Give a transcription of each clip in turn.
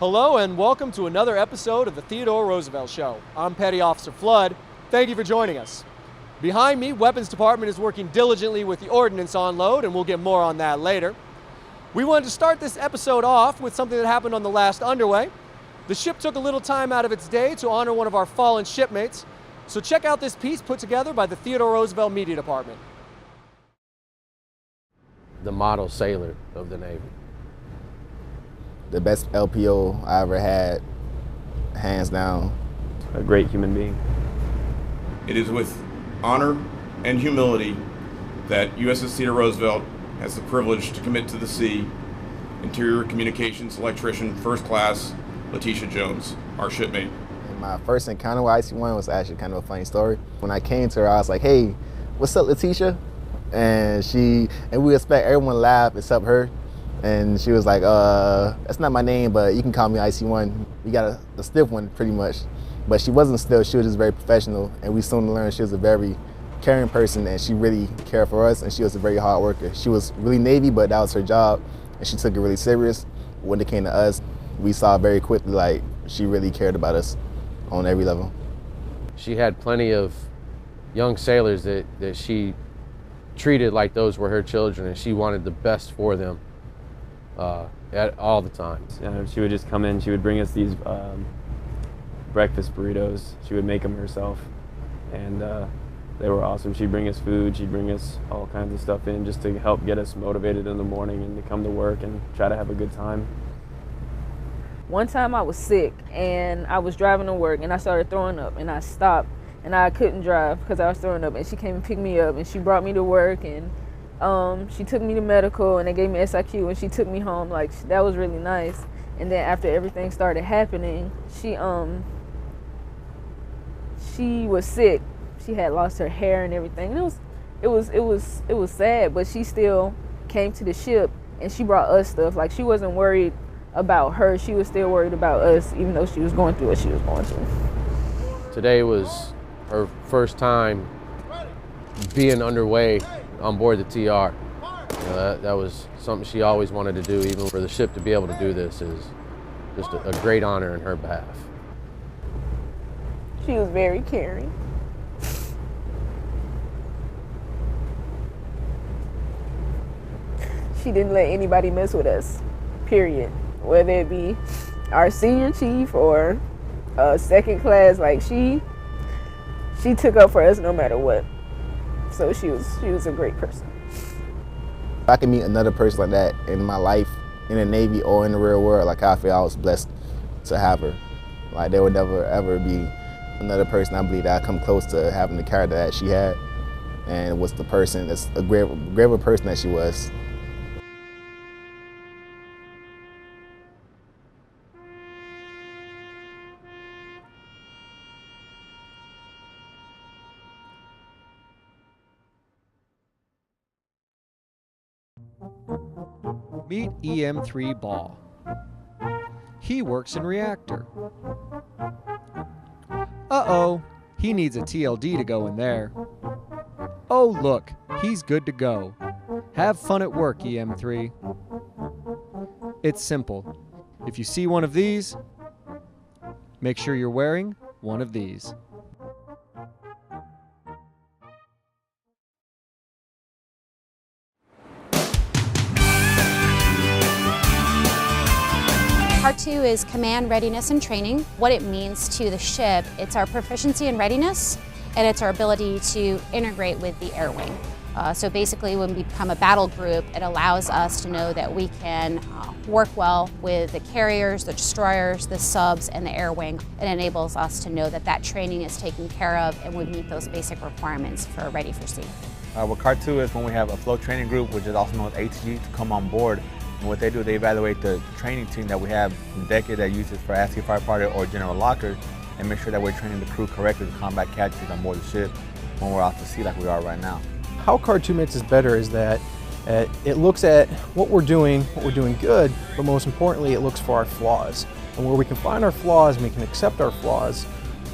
Hello and welcome to another episode of the Theodore Roosevelt Show. I'm Petty Officer Flood. Thank you for joining us. Behind me, Weapons Department is working diligently with the ordnance on load, and we'll get more on that later. We wanted to start this episode off with something that happened on the last underway. The ship took a little time out of its day to honor one of our fallen shipmates, so check out this piece put together by the Theodore Roosevelt Media Department. The model sailor of the Navy. The best LPO I ever had, hands down. A great human being. It is with honor and humility that USS Theodore Roosevelt has the privilege to commit to the sea Interior Communications Electrician First Class Letitia Jones, our shipmate. And my first encounter with IC-1 was actually kind of a funny story. When I came to her, I was like, "Hey, what's up, Letitia?" And we expect everyone to laugh except her. And she was like, "That's not my name, but you can call me IC-1. We got a stiff one, pretty much." But she wasn't stiff, she was just very professional. And we soon learned she was a very caring person, and she really cared for us, and she was a very hard worker. She was really Navy, but that was her job, and she took it really serious. When it came to us, we saw very quickly, like, she really cared about us on every level. She had plenty of young sailors that she treated like those were her children, and she wanted the best for them. At all the time. She would just come in, she would bring us these breakfast burritos. She would make them herself, and they were awesome. She'd bring us food, she'd bring us all kinds of stuff in just to help get us motivated in the morning and to come to work and try to have a good time. One time I was sick and I was driving to work and I started throwing up, and I stopped and I couldn't drive because I was throwing up, and she came and picked me up and she brought me to work, and she took me to medical, and they gave me SIQ, and she took me home. Like, that was really nice. And then after everything started happening, she was sick. She had lost her hair and everything. And it was sad, but she still came to the ship and she brought us stuff. Like, she wasn't worried about her. She was still worried about us, even though she was going through what she was going through. Today was her first time being underway on board the TR. You know, that was something she always wanted to do. Even for the ship to be able to do this is just a great honor in her behalf. She was very caring. She didn't let anybody mess with us, period. Whether it be our senior chief or second class, like she took up for us no matter what. So she was a great person. If I could meet another person like that in my life, in the Navy or in the real world, like, I feel I was blessed to have her. Like, there would never ever be another person, I believe, that I come close to having the character that she had, and was the person, that's a graver person that she was. Meet EM3 Ball. He works in reactor. Uh-oh, he needs a TLD to go in there. Oh look, he's good to go. Have fun at work, EM3. It's simple. If you see one of these, make sure you're wearing one of these. Part 2 is command readiness and training. What it means to the ship, it's our proficiency in readiness, and it's our ability to integrate with the air wing. So basically, when we become a battle group, it allows us to know that we can work well with the carriers, the destroyers, the subs, and the air wing. It enables us to know that that training is taken care of and we meet those basic requirements for Ready for Sea. What Part 2 is when we have a float training group, which is also known as ATG, to come on board. And what they do, they evaluate the training team that we have in Decade that uses for ASCII Firefighter or General Locker, and make sure that we're training the crew correctly to combat casualties on board the ship when we're out to sea like we are right now. How CARD 2 makes us better is that it looks at what we're doing good, but most importantly, it looks for our flaws. And where we can find our flaws and we can accept our flaws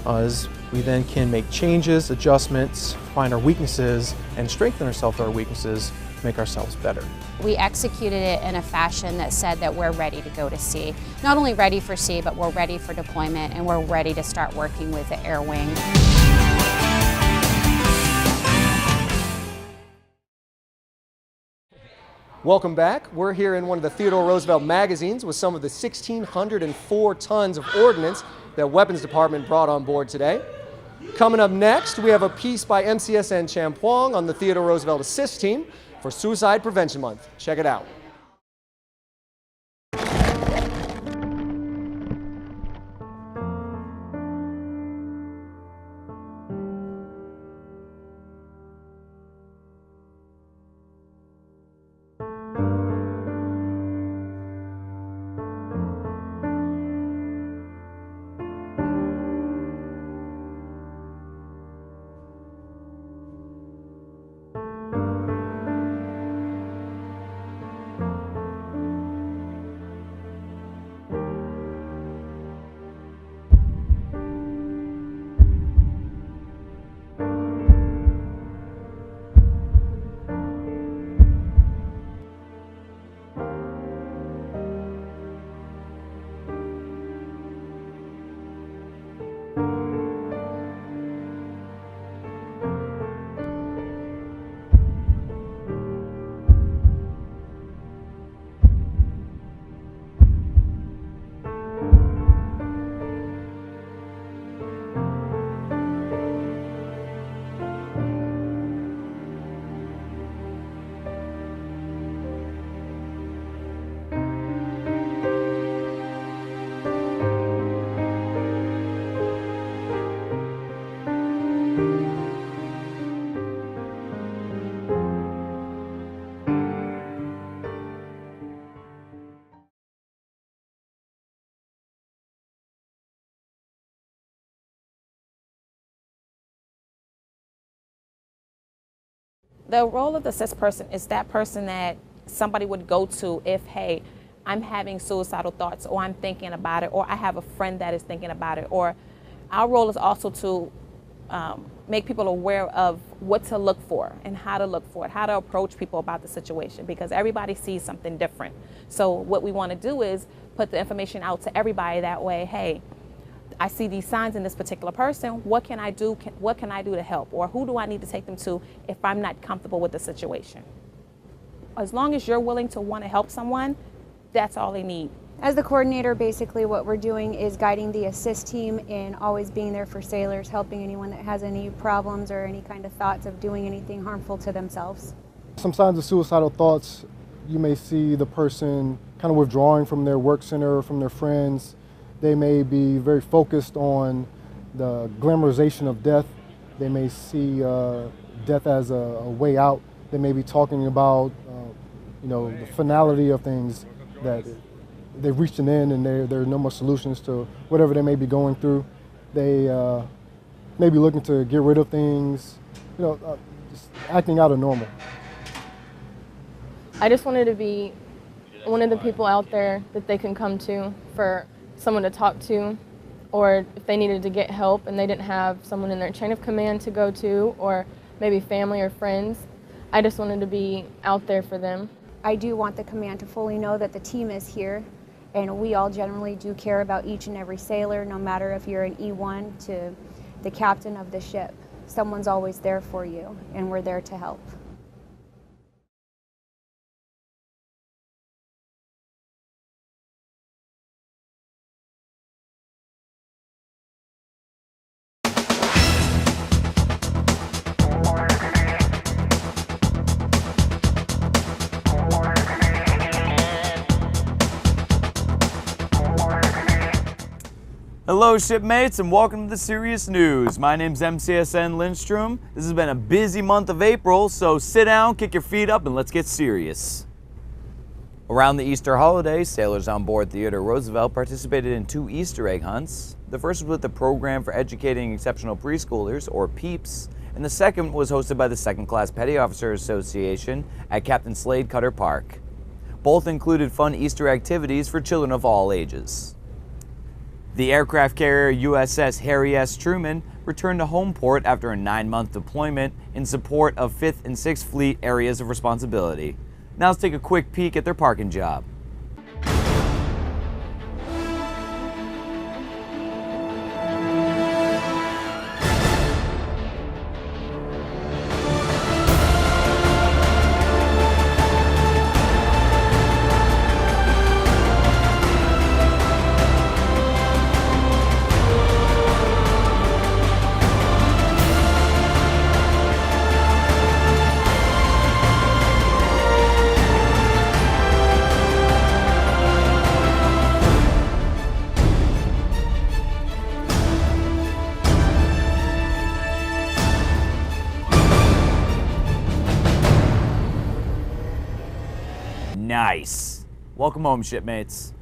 is we then can make changes, adjustments, find our weaknesses, and strengthen ourselves to our weaknesses to make ourselves better. We executed it in a fashion that said that we're ready to go to sea. Not only ready for sea, but we're ready for deployment and we're ready to start working with the Air Wing. Welcome back. We're here in one of the Theodore Roosevelt magazines with some of the 1,604 tons of ordnance that Weapons Department brought on board today. Coming up next, we have a piece by MCSN Champuong on the Theodore Roosevelt Assist Team for Suicide Prevention Month. Check it out. The role of the assist person is that person that somebody would go to if, hey, I'm having suicidal thoughts, or I'm thinking about it, or I have a friend that is thinking about it. Or our role is also to make people aware of what to look for and how to look for it, how to approach people about the situation, because everybody sees something different. So what we want to do is put the information out to everybody that way. Hey, I see these signs in this particular person. What can I do? What can I do to help? Or who do I need to take them to if I'm not comfortable with the situation? As long as you're willing to want to help someone, that's all they need. As the coordinator, basically what we're doing is guiding the assist team in always being there for sailors, helping anyone that has any problems or any kind of thoughts of doing anything harmful to themselves. Some signs of suicidal thoughts, you may see the person kind of withdrawing from their work center or from their friends. They may be very focused on the glamorization of death. They may see death as a way out. They may be talking about, the finality of things, that they've reached an end and there are no more solutions to whatever they may be going through. They may be looking to get rid of things, just acting out of normal. I just wanted to be one of the people out there that they can come to for someone to talk to, or if they needed to get help and they didn't have someone in their chain of command to go to, or maybe family or friends. I just wanted to be out there for them. I do want the command to fully know that the team is here, and we all generally do care about each and every sailor, no matter if you're an E1 to the captain of the ship. Someone's always there for you, and we're there to help. Hello shipmates and welcome to the Serious News. My name's MCSN Lindstrom. This has been a busy month of April, so sit down, kick your feet up, and let's get serious. Around the Easter holiday, sailors on board Theodore Roosevelt participated in 2 Easter egg hunts. The first was with the Program for Educating Exceptional Preschoolers, or PEEPS, and the second was hosted by the 2nd Class Petty Officer Association at Captain Slade Cutter Park. Both included fun Easter activities for children of all ages. The aircraft carrier USS Harry S. Truman returned to home port after a 9-month deployment in support of 5th and 6th Fleet areas of responsibility. Now let's take a quick peek at their parking job. Nice. Welcome home, shipmates.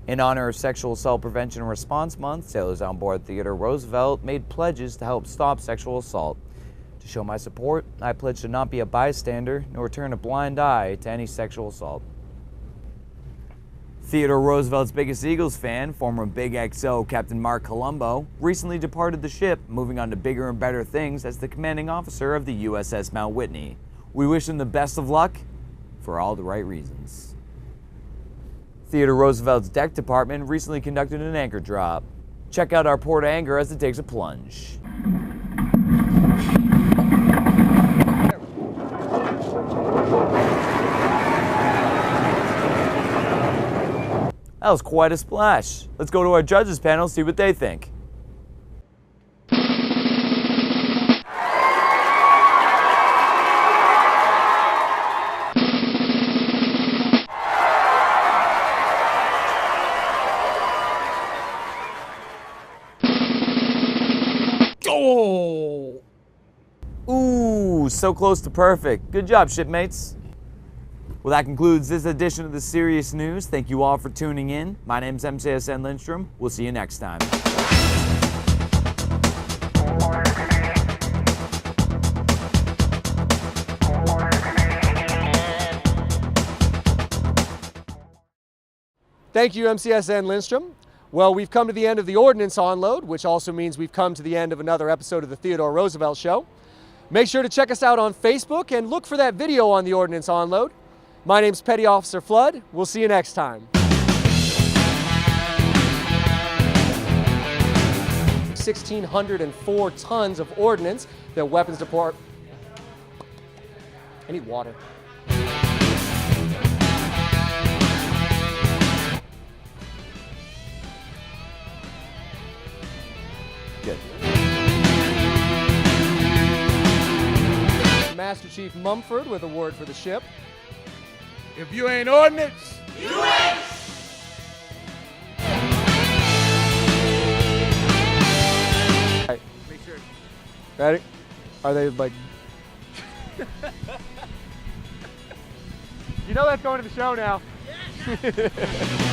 In honor of Sexual Assault Prevention and Response Month, sailors on board Theodore Roosevelt made pledges to help stop sexual assault. To show my support, I pledge to not be a bystander nor turn a blind eye to any sexual assault. Theodore Roosevelt's biggest Eagles fan, former Big XO Captain Mark Colombo, recently departed the ship, moving on to bigger and better things as the commanding officer of the USS Mount Whitney. We wish him the best of luck for all the right reasons. Theodore Roosevelt's deck department recently conducted an anchor drop. Check out our port anchor as it takes a plunge. That was quite a splash. Let's go to our judges panel, see what they think. Oh! Ooh, so close to perfect. Good job, shipmates. Well, that concludes this edition of the Serious News. Thank you all for tuning in. My name's MCSN Lindstrom. We'll see you next time. Thank you, MCSN Lindstrom. Well, we've come to the end of the Ordnance Onload, which also means we've come to the end of another episode of the Theodore Roosevelt Show. Make sure to check us out on Facebook and look for that video on the Ordnance Onload. My name's Petty Officer Flood. We'll see you next time. 1,604 tons of ordnance that Weapons Department... I need water. Good. Master Chief Mumford with a word for the ship. If you ain't ordnance, you ain't. Right. Make sure. Ready? Are they like... You know that's going to the show now. Yes.